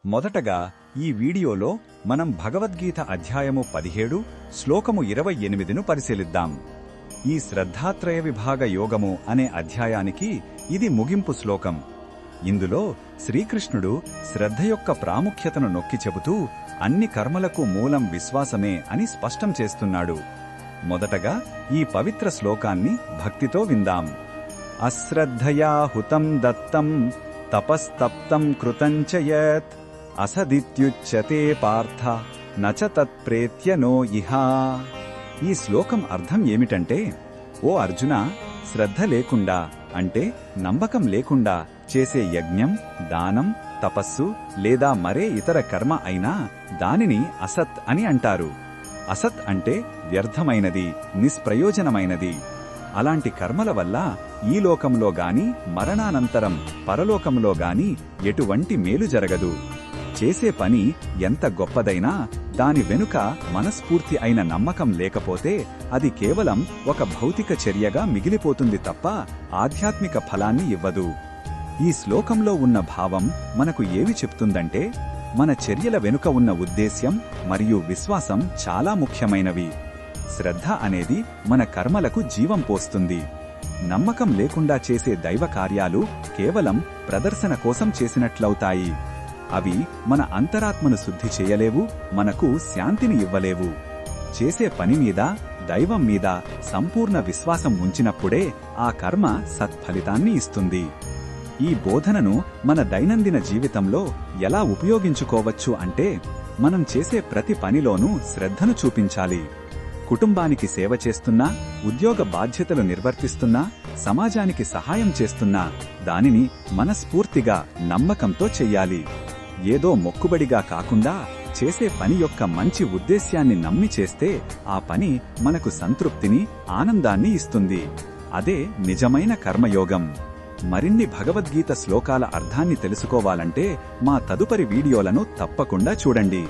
మొదటగా ఈ వీడియోలో మనం భగవద్గీత అధ్యాయము 17 శ్లోకము 28ను పరిశీలిద్దాం. ఈ శ్రద్ధాత్రయ విభాగ యోగము అనే అధ్యాయానికి ఇది ముగింపు శ్లోకం. ఇందులో శ్రీకృష్ణుడు శ్రద్ధ యొక్క ప్రాముఖ్యతను నొక్కి చెబుతూ అన్ని కర్మలకు మూలం విశ్వాసమే అని స్పష్టం చేస్తున్నాడు. మొదటగా ఈ పవిత్ర శ్లోకాన్ని భక్తితో విందాం. అశ్రద్ధయా హుతం దత్తం తపస్తప్తం కృతం చ యత్ అసదిత్యుచ్యతే పార్థ నచ తత్ప్రేత్య నో ఇహా. ఈ శ్లోకం అర్థం ఏమిటంటే, ఓ అర్జున, శ్రద్ధ లేకుండా అంటే నమ్మకం లేకుండా చేసే యజ్ఞం, దానం, తపస్సు లేదా మరే ఇతర కర్మ అయినా దానిని అసత్ అని అంటారు. అసత్ అంటే వ్యర్థమైనది, నిష్ప్రయోజనమైనది. అలాంటి కర్మల వల్ల ఈ లోకంలో గాని మరణానంతరం పరలోకంలో గాని ఎటువంటి మేలు జరగదు. చేసే పని ఎంత గొప్పదైనా దాని వెనుక మనస్ఫూర్తి అయిన నమ్మకం లేకపోతే అది కేవలం ఒక భౌతిక చర్యగా మిగిలిపోతుంది తప్ప ఆధ్యాత్మిక ఫలాన్ని ఇవ్వదు. ఈ శ్లోకంలో ఉన్న భావం మనకు ఏమి చెప్తుందంటే, మన చర్యల వెనుక ఉన్న ఉద్దేశ్యం మరియు విశ్వాసం చాలా ముఖ్యమైనవి. శ్రద్ధ అనేది మన కర్మలకు జీవం పోస్తుంది. నమ్మకం లేకుండా చేసే దైవ కార్యాలు కేవలం ప్రదర్శన కోసం చేసినట్లవుతాయి. అవి మన అంతరాత్మను శుద్ధి చేయలేవు, మనకు శాంతిని ఇవ్వలేవు. చేసే పని మీద, దైవం మీద సంపూర్ణ విశ్వాసం ఉంచినప్పుడే ఆ కర్మ సత్ఫలితాన్ని ఇస్తుంది. ఈ బోధనను మన దైనందిన జీవితంలో ఎలా ఉపయోగించుకోవచ్చు అంటే, మనం చేసే ప్రతి పనిలోనూ శ్రద్ధను చూపించాలి. కుటుంబానికి సేవ చేస్తున్నా, ఉద్యోగ బాధ్యతలు నిర్వర్తిస్తున్నా, సమాజానికి సహాయం చేస్తున్నా దానిని మనస్ఫూర్తిగా నమ్మకంతో చెయ్యాలి. ఏదో మొక్కుబడిగా కాకుండా చేసే పని యొక్క మంచి ఉద్దేశ్యాన్ని నమ్మి చేస్తే ఆ పని మనకు సంతృప్తిని, ఆనందాన్ని ఇస్తుంది. అదే నిజమైన కర్మయోగం. మరిన్ని భగవద్గీత శ్లోకాల అర్థాన్ని తెలుసుకోవాలంటే మా తదుపరి వీడియోలను తప్పకుండా చూడండి.